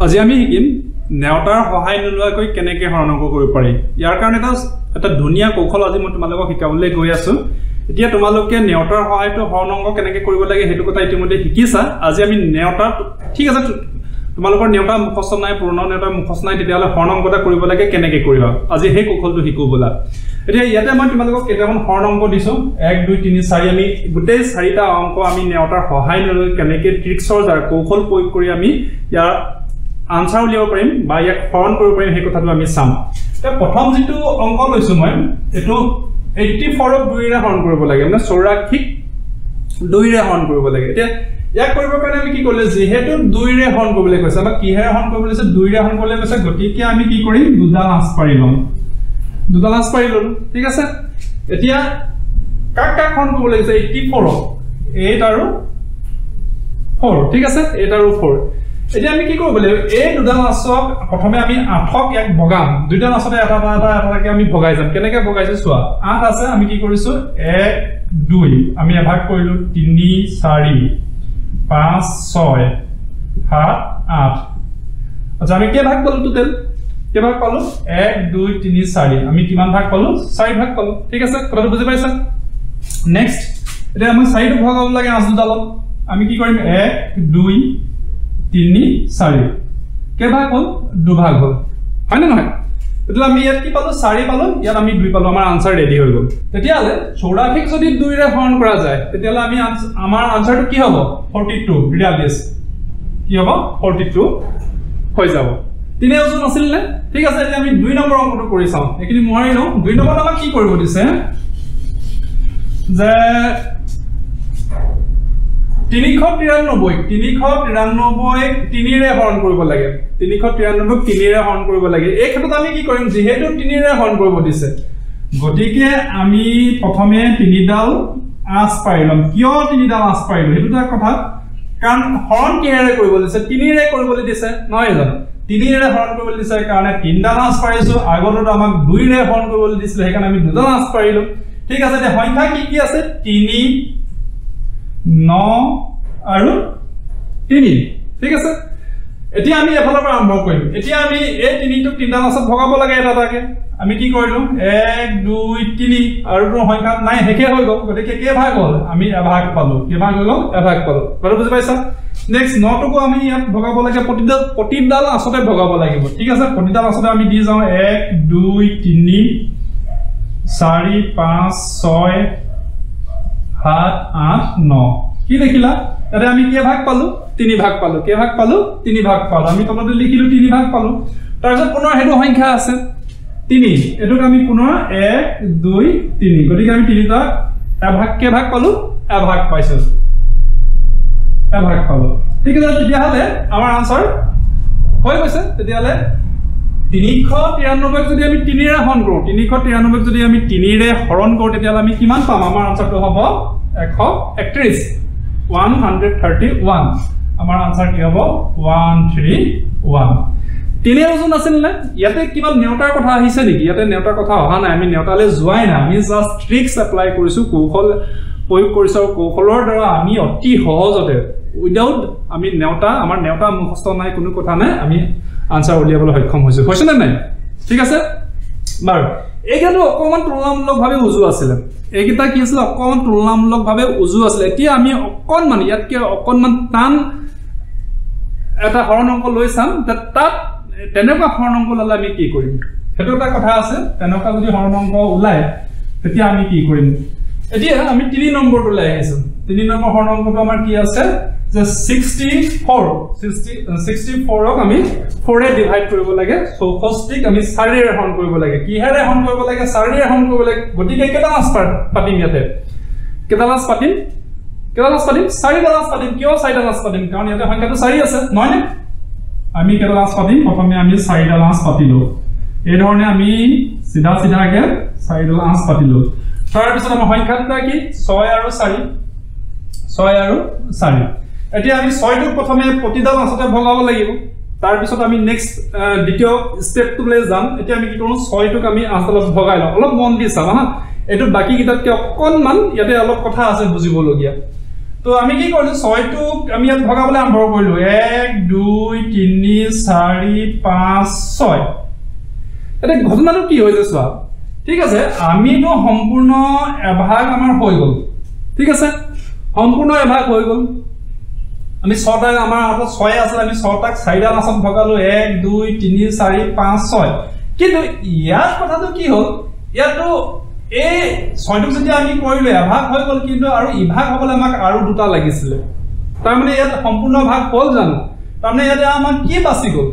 আজি আমি শিকিম নেওতাৰ সহায় নোলোৱাকৈ কেনেকৈ হৰণ অংক কৰিব পাৰি। ইয়াৰ কাৰণে এটা ধুনীয়া কৌশল আজি মই তোমালোকক শিকাবলৈ গৈ আছো। এতিয়া তোমালোকে নেওতাৰ সহায়টো হৰণ অংক কেনেকৈ কৰিব লাগে সেইটো কথা ইতিমধ্যে শিকিছা। আজি আমি নেওতাৰ ঠিক আছে তোমালোকৰ নেওতা মুখস্থ নাই, পূৰ্ণ নেওতা মুখস্থ নাই, তেতিয়াহ'লে হৰণ অংক এটা কৰিব লাগে কেনেকৈ কৰিবা আজি সেই কৌশলটো শিকো বলা। এতিয়া ইয়াতে মই তোমালোকক কেইটামান হৰণ অংক দিছো 1 2 3 4 আমি গোটেই 4টা অংক আমি নেওতাৰ সহায় নলৈ কেনেকৈ ট্ৰিক্সৰ দ্বাৰা কৌশল প্ৰয়োগ কৰি আমি ইয়াৰ আনসাৰ উলিয়াব পাৰিম বা ইয়াক হৰণ কৰিব পাৰিম সেই কথাটো আমি চাম। এতিয়া প্ৰথম যেটো অংক লৈছো মই এটো 84 ক 2 ৰে হৰণ কৰিব লাগে, মানে 84 ক 2 ৰে হৰণ কৰিব লাগে। এতিয়া ইয়াক কৰিবৰ কাৰণে আমি কি কৰিলে যেহেতু 2 ৰে হৰণ কৰিবলৈ কৈছে বা কিহে হৰণ কৰিবলৈ কৈছে 2 ৰে হৰণ কৰিবলৈ কৈছে, গতিকে আমি কি কৰিম দুডাল আঁচ পাৰি লম, দুডাল আঁচ পাৰি ললো। ঠিক আছে, এতিয়া কাক কাক হৰণ কৰিব লাগিছে 84 ক 8 আৰু 4। ঠিক আছে, 8 আৰু 4। এতিয়া আমি কি কৰিব লাগিব এই দুডাল আঁচক প্ৰথমে আমি 8ক এক ভগাম, দুইডাল আঁচতে এটাকে আমি ভগাই যাম। কেনেকৈ ভগাইছো চোৱা, 8 আছে আমি কি কৰিছো 1 2 আমি এভাগ কৰিলো 3 4 5 6 7 8। আচ্ছা আমি কেই ভাগ পালো টোটাল কেই ভাগ পালো 1 2 3 4 আমি কিমান ভাগ পালো 4 ভাগ পালো। ঠিক আছে, কথাটো বুজি পাইছা। নেক্সট এতিয়া আমি 4 ভগাব লাগে 8 দুডালত, আমি কি কৰিম 1 2 3 4 কেই ভাগ হল 2 ভাগ হল, হয় না নহয়? তেতিয়া আমি ইয়াত কি পালো 4 পালো, ইয়াত আমি 2 পালো, আমাৰ আনসাৰ ৰেডি হৈ গল। তেতিয়ালে 84 যদি 2 ৰে হৰণ কৰা যায় তেতিয়ালে আমি আমাৰ আনসাৰটো কি হ'ব 42 ৰিয়ালিস কি হ'ব 42 হৈ যাব। 3 ওজন আছিল নে? ঠিক আছে, এতিয়া আমি 2 নম্বৰ অংকটো কৰি চাও। এখিনি মহাৰি লও। 2 নম্বৰত আমাক কি কৰিব দিছে যে 393 3 ৰে হৰণ কৰিব লাগে, 393 3 ৰে হৰণ কৰিব লাগে। এই ক্ষেত্ৰত আমি কি কৰিম যেহেতু 3 ৰে হৰণ কৰিব দিছে গতিকে আমি প্ৰথমে 3ডাল আঁচ পাৰি লম। কিয় 3ডাল আঁচ পাৰিলো সেইটো এটা কথা, কাৰণ হৰণ কিহেৰে কৰিব দিছে 3 ৰে কৰিবলৈ দিছে নহয় জানো? 3 ৰে হৰণ কৰিবলৈ দিছে কাৰণে 3ডাল আঁচ পাৰিছো। আগতো আমাক 2 ৰে হৰণ কৰিবলৈ দিছিল সেইকাৰণে আমি 2ডাল আঁচ পাৰিলো। ঠিক আছে, এতিয়া সংখ্যা কি কি আছে 3 9 আৰু 3। ঠিক আছে, এতিয়া আমি এফালৰ পৰা আৰম্ভ কৰিম। এতিয়া আমি এই 3টোক 3ডাল আঁচত ভগাব লাগে এটাকে। আমি কি কৰিলো 1 2 3 আৰু তো সংখ্যা নাই হেকে হৈ গল, গতিকে কেই ভাগ হল আমি এভাগ পালো। কেই ভাগ হৈ গল এভাগ পালো, বাৰু বুজি পাইছা। নেক্সট 9টোকো আমি ইয়াত ভগাব লাগে, প্ৰতিডাল আঁচতে ভগাব লাগিব। ঠিক আছে, প্ৰতিডাল আঁচতে আমি দি যাও 1 2 3 4 5 6 7 8 9। কি দেখিলা ইয়াতে আমি কেই ভাগ পালো 3 ভাগ পালো। কেই ভাগ পালো 3 ভাগ পালো। আমি তলতে লিখিলো 3 ভাগ পালো। তাৰপিছত পুনৰ হেতু সংখ্যা আছে 3, এটোক আমি পুনৰ 1 2 3, গতিকে আমি 3টা এভাগ কেই ভাগ পালো এভাগ পাইছো, এভাগ পালো। ঠিক আছে, তেতিয়াহ'লে আমাৰ আনসাৰ হৈ গৈছে। তেতিয়াহ'লে 393 যদি আমি 3 ৰে হৰণ কৰো, 393 যদি আমি 3 ৰে হৰণ কৰো তেতিয়াহ'লে আমি কিমান পাম? আমাৰ আনসাৰটো হ'ব 131 131। আমাৰ আনসাৰ কি হ'ব 131। 3 ওজন আছিল নে? ইয়াতে কিমান নেওতাৰ কথা আহিছে নেকি? ইয়াতে নেওতাৰ কথা অহা নাই, আমি নেওতালে যোৱাই নাই, আমি জাস্ট ট্ৰিক্স এপ্লাই কৰিছো, কৌশল প্ৰয়োগ কৰিছো। আৰু কৌশলৰ দ্বাৰা আমি অতি সহজতে উইদাউট আমি নেওতা আমাৰ নেওতা মুখস্থ নাই কোনো কথা নাই, আমি আনসাৰ উলিয়াবলৈ সক্ষম হৈছো। হৈছে নে নাই? ঠিক আছে বাৰু, এইকেইটা অকণমান তুলনামূলকভাৱে উজু আছিলে। এইকেইটা কি আছিলে অকণমান তুলনামূলকভাৱে উজু আছিলে। এতিয়া আমি অকণমান ইয়াতকে অকণমান টান এটা হৰণ অংক লৈ চাম। তাত তেনেকুৱা হৰণ অংক ল'লে আমি কি কৰিম সেইটো এটা কথা আছে। তেনেকুৱা যদি হৰণ অংক ওলায় তেতিয়া আমি কি কৰিম। এতিয়া আমি 3 নম্বৰটো লৈ আহিছো। 3 নম্বৰ হৰণ অংকটো আমাৰ কি আছে যে 64ক আমি 4 ৰে ডিভাইড কৰিব লাগে, 64ক আমি 4 ৰে হৰণ কৰিব লাগে। কিহেৰে হৰণ কৰিব লাগে 4 ৰে হৰণ কৰিব লাগে। গতিকে কেইটা আঁচ পাতিম ইয়াতে? কেইটা আঁচ পাতিম? 4ডাল আঁচ পাতিম। কিয় 4ডাল আঁচ পাতিম? কাৰণ ইয়াতে সংখ্যাটো 4 আছে নহয় নে? আমি কেইডাল আঁচ পাতিম? প্ৰথমে আমি 4ডাল আঁচ পাতিলো। এই ধৰণে আমি সিধাকে 4ডাল আঁচ পাতিলো। তাৰপিছত আমাৰ সংখ্যাটো কি 6 আৰু 4। 6 আৰু 4। এতিয়া আমি 6টোক প্ৰথমে প্ৰতিডাল আঁচতে ভগাব লাগিব। তাৰপিছত আমি নেক্সট দ্বিতীয় ষ্টেপটোলৈ যাম। এতিয়া আমি কি কৰোঁ 6টোক আমি 8ডালত ভগাই লওঁ। অলপ মন দি চাবা হা, এইটো বাকী কিতাতকৈ অকণমান ইয়াতে অলপ কথা আছে বুজিবলগীয়া। তো আমি কি কৰিলো 6 টোক আমি ইয়াত ভগাবলৈ আৰম্ভ কৰিলো 1 2 3 4 5 6 এটা ঘটনাটো কি হৈছে চোৱা ঠিক আছে আমিটো সম্পূৰ্ণ এভাগ আমাৰ হৈ গল ঠিক আছে সম্পূৰ্ণ এভাগ হৈ গল আমি 6টা আমাৰ হাতত 6 আছে আমি 6টাক 4টা মাছত ভগালো 1 2 3 4 5 6 কিন্তু ইয়াৰ কথাটো কি হ'ল ইয়াতো এই 6টোক যদি আমি কৰিলে এভাগ হৈ গল কিন্তু আৰু ইভাগ হ'বলৈ আমাক আৰু দুটা লাগিছিল তাৰ মানে ইয়াত সম্পূৰ্ণ ভাগ হ'ল জানো তাৰ মানে ইয়াতে আমাক কি বাছি গল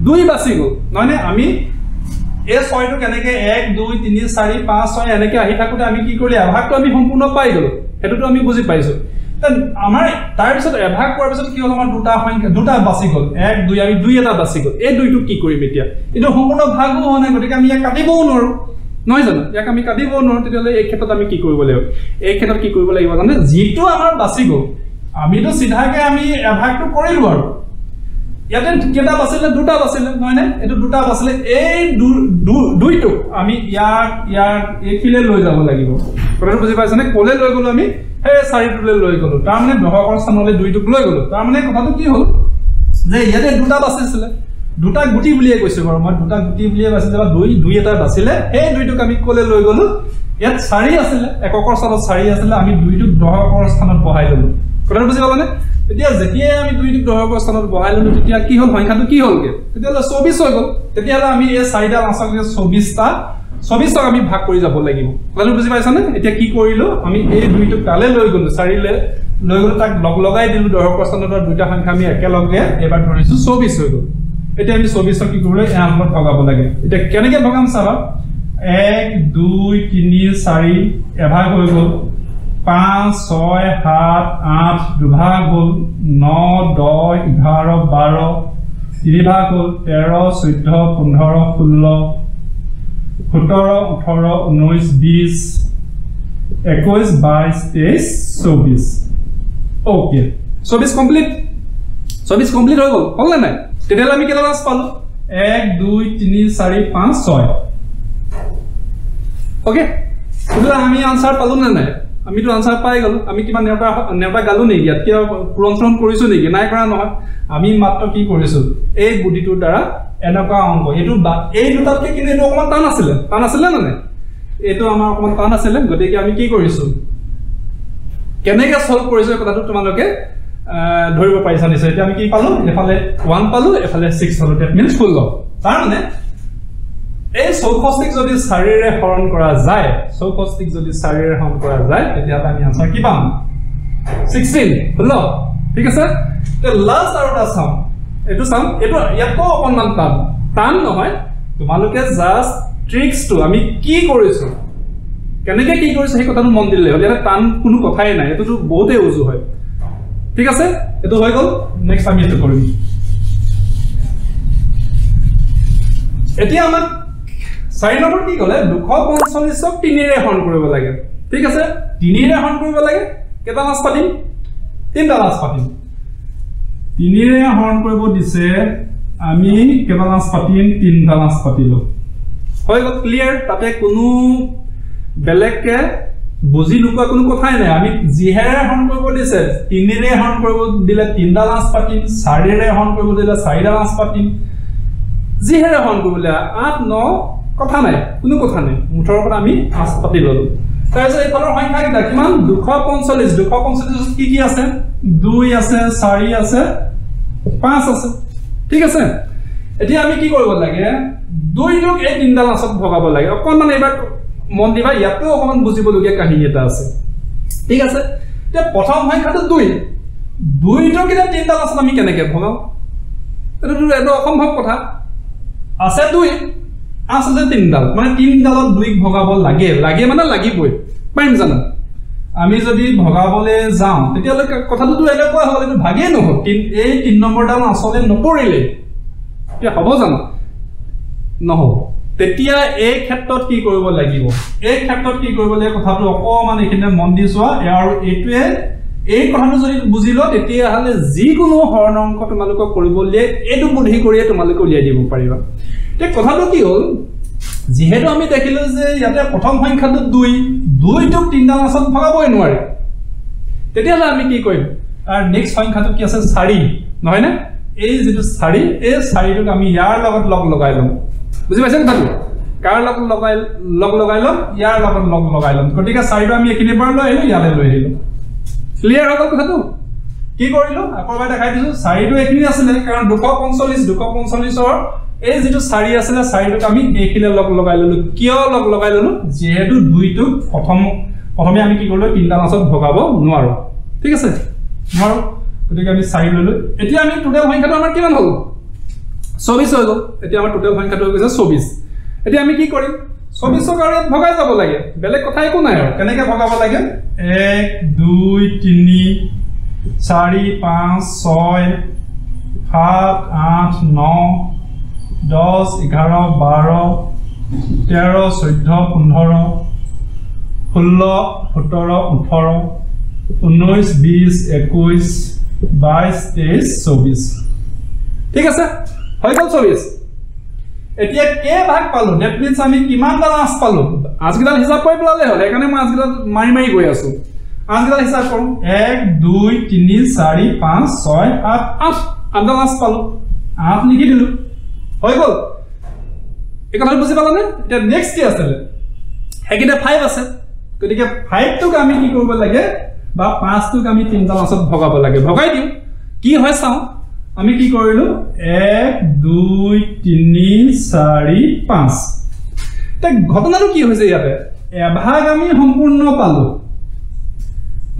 2 বাছি গল মানে আমি এই 6টো কেনেকে 1 2 3 4 5 6 এনেকে আহি থাকোতে আমি কি কৰিলে এভাগটো আমি সম্পূৰ্ণ পাই গলো এটোটো আমি বুজি পাইছো আমাৰ তাৰ পিছত এভাগ কৰাৰ পিছত কি হ'ল আমাৰ দুটা সংখ্যা দুটা বাছি গল 1 2 আমি 2 এটা বাছি গল এই 2টো কি কৰিম এতিয়া কিন্তু সম্পূৰ্ণ ভাগো হোৱা নাই গতিকে আমি ইয়াক কাটিবও নোৱাৰো নহয় জানো ইয়াক আমি কাটিবও নোৱাৰো তেতিয়ালে এই ক্ষেত্ৰত আমি কি কৰিব লাগিব এই ক্ষেত্ৰত কি কৰিব লাগিব জানে যেটো আমাৰ বাছি গল আমিতো সিধাকে আমি এভাগটো কৰিলো আৰু ইয়াতে কেটা বাছিলে দুটা বাছিলে নহয় নে এটো দুটা বাছিলে এই দুইটো আমি ইয়াৰ এফিলে লৈ যাব লাগিব কথাটো বুজি পাইছ নে কোলে লৈ গলো আমি এই 4টোলে লৈ গলো তাৰ মানে দহকৰ স্থানলে দুইটোক লৈ গলো তাৰ মানে কথাটো কি হ'ল যে ইয়াতে দুটা বাছিছিলে দুটা গুটি বুলিয়ে কৈছে বাৰু মই দুটা গুটি বুলিয়ে বাছিলে বা দুই এটা বাছিলে এই দুইটোক আমি কোলে লৈ গলো ইয়াত 4 আছিল এককৰ স্থানত 4 আছিল আমি দুইটোক দহকৰ স্থানত বহাই ললো কথাটো বুজি পালানে তেতিয়া যেতিয়া আমি দুইটোক দহকৰ স্থানত বহাই ললো তেতিয়া কি হ'ল সংখ্যাটো কি হ'লগে তেতিয়া 24 হৈ গল তেতিয়া আমি এই 4টা মাছক 24টা 24ক আমি ভাগ কৰি যাব লাগিব কথাটো বুজি পাইছানে এতিয়া কি কৰিলো আমি এই দুইটোক তালে লৈ গলো 4 লে লৈ গলো তাক লগাই দিলো দহকৰ স্থানত দুইটা সংখ্যা আমি একেলগে এবাৰ ধৰিছো 24 হৈ গল এতিয়া আমি 24ক কি কৰিলো এ আমত ভগাব লাগে এতিয়া কেনেকে ভগাম চাবা 1 2 3 4 এভাগ হৈ গল 5 6 7 8 দুভাগ হল 9 10 11 12 3 ভাগ হল 13 14 15 16 17 18 19 20 21 22 23 24 ওকে 24 কমপ্লিট 24 কমপ্লিট হৈ গল হল না তেতিয়ালে আমি কেলা লাস পালো 1 2 3 4 5 6 ওকে তেতিয়ালে আমি আনসার পালো না নাই আমি তো আনসার পাই গলো আমি কিবা নেওটা গালো নেকি ইয়াত কিবা পূৰণ কৰিছো নেকি নাই কৰা নহয় আমি মাত্ৰ কি কৰিছো এই বুদ্ধিটোৰ দ্বাৰা এনেকা অংক এটো এই দুটাতকে কিন্তু এটো অকমান টান আছিল না নাই এটো আমাৰ অকমান টান আছিল গতিকে আমি কি কৰিছো কেনেকে সলভ কৰিছো কথাটো তোমালোকে ধৰিব পাৰিছা নিশ্চয় এতিয়া আমি কি পালো এফালে 1 পালো এফালে 6 পালো দ্যাট মিন্স ফুল লব তাৰ মানে এই 64ক যদি 4 ৰে হৰণ কৰা যায় 64ক যদি 4 ৰে হৰণ কৰা যায় তেতিয়া আমি আনসাৰ কি পাম 16 হলো ঠিক আছে তে লাস্ট আৰু এটা চাম এটো ইয়াকো অকনমান টান নহয় তোমালোকে জাস্ট ট্ৰিক্সটো আমি কি কৰিছো কেনেকে কি কৰিছো সেই কথাটো মন দিলে হলে টান কোনো কথাই নাই এটো বহুতে উজু হয় ঠিক আছে এটো হৈ গল নেক্সট আমি এটো কৰিম এতিয়া আমাক 4 নম্বৰ কি কলে 245ক 3 ৰে হৰণ কৰিব লাগে ঠিক আছে 3 ৰে হৰণ কৰিব লাগে কেটা লাস পাতিম 3টা লাস পাতিম 3 ৰে হৰণ কৰিব দিছে আমি কেটা লাস পাতিম 3টা লাস পাতিলো হৈ গল ক্লিয়াৰ তাতে কোনো বেলেগকে বুজি লুকা কোনো কথাই নাই আমি জিহেৰে হৰণ কৰিব দিছে 3 ৰে হৰণ কৰিব দিলে 3টা লাস পাতিম 4 ৰে হৰণ কৰিব দিলে 4টা লাস পাতিম জিহেৰে হৰণ কৰিবলৈ 8 9 কথা নাই কোনো কথা নাই মুঠৰ পৰা আমি 5 পাতি ললো তাৰপিছত এই তলৰ সংখ্যা কিটা কিমান 245 কি আছে 2 আছে 4 আছে 5 আছে ঠিক আছে এতিয়া আমি কি কৰিব লাগে 2টোক এই 3টা লাসত ভগাব লাগে অকনমান এবাৰ মন দিবা ইয়াতে অকমান বুজিবলগীয়া কাহিনী এটা আছে ঠিক আছে তে প্ৰথম সংখ্যাটো 2টোক এটা 3টা লাসত আমি কেনেকে ভগাও এটো অসম্ভৱ কথা আছে 2 আছে 3 ডাল মানে 3 ডালত 2ক ভগাব লাগে মানে লাগিবই পাৰিম জানো আমি যদি ভগাবলে যাম তেতিয়ালে কথাটো তো এনেকুৱা হ'ল এটো ভাগে নহল এই 3 নম্বৰ ডাল আসলে নপৰিলে তে হ'ব জানো নহব তেতিয়া এই ক্ষেত্ৰত কি কৰিব লাগিব এই ক্ষেত্ৰত কি কৰিব লাগে কথাটো অকমান এখিনে মন দি চোৱা আৰু এটোৱে এই কথাটো যদি বুজিলো তেতিয়া হলে যিকোনো হৰণ অংক তোমালোকক কৰিবলে এটো বুদ্ধি কৰিয়ে তোমালোক উলিয়াই দিব পাৰিবা তে কথাটো কি হ'ল যেহেতু আমি দেখিলো যে ইয়াতে প্ৰথম সংখ্যাটো 2টোক 3টা লাসত ভগাবই নোৱাৰে তেতিয়াহ'লে আমি কি কৰিম আৰু নেক্সট সংখ্যাটো কি আছে 4 নহয় না এই যেটো 4 এই 4টোক আমি ইয়াৰ লগত লগ লগাই লম বুজি পাইছে কথাটো কাৰ লগ লগাই লম ইয়াৰ লগত লগ লগাই লম গতিকে 4টো আমি এখিনি পৰা লৈ আহিলো ইয়ালে লৈ আহিলো ক্লিয়াৰ হৈ গ'ল কথাটো কি কৰিলো আকৰবাৰ দেখাই দিছো 4টো এখিনি আছিল কাৰণ 245 ৰ এই যেটো 4 আছিল 4টোক আমি এখিনি লগ লগাই ললো কিয় লগ লগাই ললো যেহেতু 2টো প্ৰথমে আমি কি কৰিলো তিনটা মাছত ভগাব নোৱাৰো ঠিক আছে নোৱাৰো গতিকে আমি 4 ললো এতিয়া আমি টোটাল সংখ্যাটো আমাৰ কিমান হ'ল 24 হৈ গ'ল এতিয়া আমাৰ টোটাল সংখ্যাটো হৈ গৈছে 24 এতিয়া আমি কি কৰিম 24 ক আৰু ভগাই যাব লাগে বেলেগ কথা একো নাই আৰু কেনেকৈ ভগাব লাগে 1 2 3 4 5 6 7 8 9 10 11 12 13 14 15 16 17 18 19 20 21 22 23 24 ঠিক আছে হৈ গ'ল 24 এতিয়া কে ভাগ পালো দ্যাট মিন্স আমি কিমান দাল আঁচ পালো আঁচগিডাল হিসাব কৰি পেলালে হ'ল এখানে মই আঁচগিডাল মাৰি গৈ আছো আঁচগিডাল হিসাব কৰোঁ 1 2 3 4 5 6 7 8 আঁচডাল আঁচ পালো 8 লিখি দিলো হৈ গ'ল এই কথাটো বুজি পালানে এতিয়া নেক্সট কি আছে হেকিটা 5 আছে গতিকে 5 টোক আমি কি কৰিব লাগে বা 5 টোক আমি তিনটা মাছত ভগাব লাগে ভগাই দিও কি হয় চাও আমি কি কৰিলো 1 2 3 4 5 তে ঘটনাটো কি হৈছে ইয়াতে এভাগ আমি সম্পূৰ্ণ পালো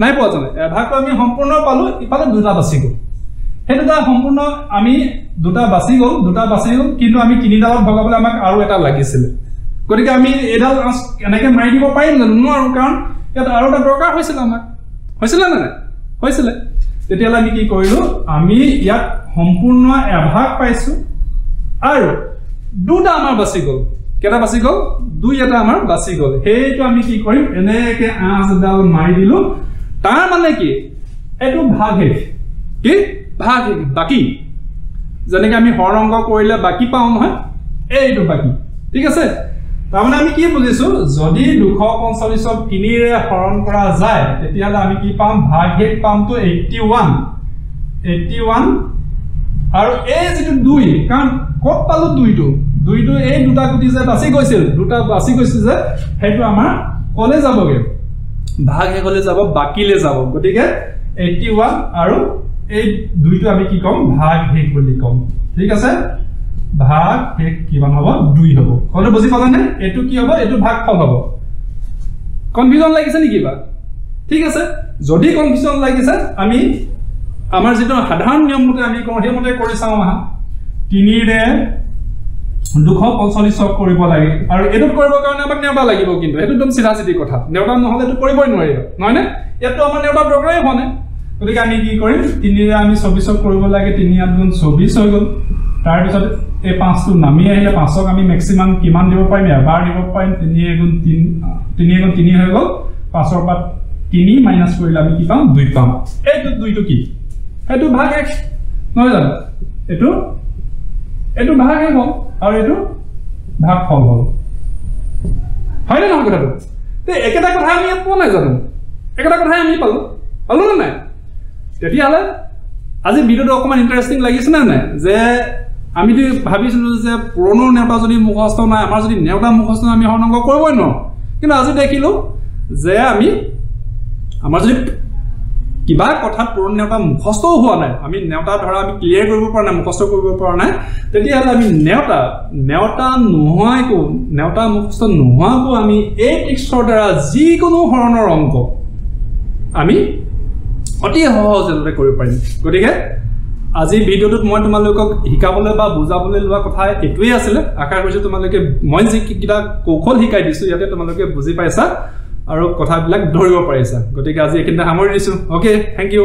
নাই পোৱা জানে এভাগটো আমি সম্পূৰ্ণ পালো ইফালে দুটা বাছি গ'ল হেতুটা সম্পূৰ্ণ আমি দুটা বাছি গ'ল কিন্তু আমি তিনিডালত ভগাবলৈ আমাক আৰু এটা লাগিছিল গতিকে আমি এডাল এনেকৈ মাৰি দিব পাৰিম জানো নোৱাৰো কাৰণ ইয়াত আৰু এটা দৰকাৰ হৈছিল আমাক হৈছিল না নাই হৈছিল তেতিয়ালে আমি কি কৰিলো আমি ইয়াত সম্পূৰ্ণ এভাগ পাইছো আৰু দুটা আমাৰ বাছি গ'ল কেটা বাছি গ'ল দুই এটা আমাৰ বাছি গ'ল হেইটো আমি কি কৰিম এনেকৈ আঁচডাল মাৰি দিলো তাৰ মানে কি এটো ভাগ হে কি ভাগ হে বাকি যেনেকৈ আমি হৰণ অংক কৰিলে বাকি পাও নহয় এইটো বাকি ঠিক আছে তাৰমানে আমি কি বুজিছো যদি 245 ক 3 ৰে হৰণ কৰা যায় তেতিয়ালে আমি কি পাম ভাগ হে পাম তো 81 আৰু এই যেটো 2 কাৰণ কত পালো 2টো এই দুটা গুটি যে বাছি গৈছিল যে হেতু আমাৰ কলে যাবগে ভাগ হে কলে যাব বাকিলে যাব গতিকে 81 আৰু এই 2টো আমি কি কম ভাগ হে বুলি কম ঠিক আছে ভাগ হে কিমান হ'ব 2 হ'ব কোনে বুজি পালানে এটো কি হ'ব এটো ভাগ ফল হ'ব কনফিউজন লাগিছে নেকি বা ঠিক আছে যদি কনফিউজন লাগিছে আমি আমাৰ যেটো সাধাৰণ নিয়ম মতে আমি কৰো হে মতে কৰি চাও আহা 3 ৰে 245 কৰিব লাগে আৰু এটো কৰিব কাৰণে আমাক নেওটা লাগিব কিন্তু এটো একদম সিধা সিধি কথা নেওটা নহলে এটো কৰিবই নোৱাৰিব নহয় নে এটো আমাৰ নেওটা দৰকাৰই হোৱা গতিকে আমি কি কৰিম 3 ৰে আমি 24 কৰিব লাগে 3 8 গুণ 24 হৈ গ'ল তাৰ পিছত এই 5 টো নামি আহিলে 5 ক আমি ম্যাক্সিমাম কিমান দিব পাৰিম এবাৰ দিব পাৰিম 3 গুণ 3 হৈ গ'ল 5 ৰ পৰা 3 মাইনাস কৰিলে আমি কি পাম 2 পাম এইটো 2 টো কি এটো ভাগ x নহয় জানো এটো ভাগ হে হ'ল আৰু এটো ভাগ ফল হ'ল হয় না নহয় কথাটো তে একেটা কথা আমি পোৱা নাই জানো একেটা কথা আমি পালো না নাই তেতিয়ালে আজি ভিডিওটো অকমান ইন্টাৰেষ্টিং লাগিছে না নাই যে আমি তো ভাবিছিলো যে পুৰণৰ নেওটা যদি মুখস্থ নাই আমাৰ যদি নেওটা মুখস্থ আমি হৰণ অংক কৰিবই ন কিন্তু আজি দেখিলো যে আমি আমাৰ যদি কিবা কথা পুৰণ নেওটা মুখস্থ হোৱা নাই আমি নেওটা ধৰা আমি ক্লিয়াৰ কৰিব পৰা নাই মুখস্থ কৰিব পৰা নাই তেতিয়ালে আমি নেওটা নোহোৱাকো নেওটা মুখস্থ নোহোৱাকো আমি এই টিক্সৰ দ্বাৰা যিকোনো হৰণৰ অংক আমি অতি সহজে কৰিব পাৰিম গতিকে আজি ভিডিওটোত মই তোমালোকক শিকাবলৈ বা বুজাবলৈ লোৱা কথা এটোই আছিল আশা কৰিছো তোমালোকে মই যি কিটা কৌশল শিকাই দিছো ইয়াতে তোমালোকে বুজি পাইছা আৰু কথাবিলাক ধৰিব পাৰিছা গতিকে আজি এখিনতে সামৰি দিছো ওকে থ্যাংক ইউ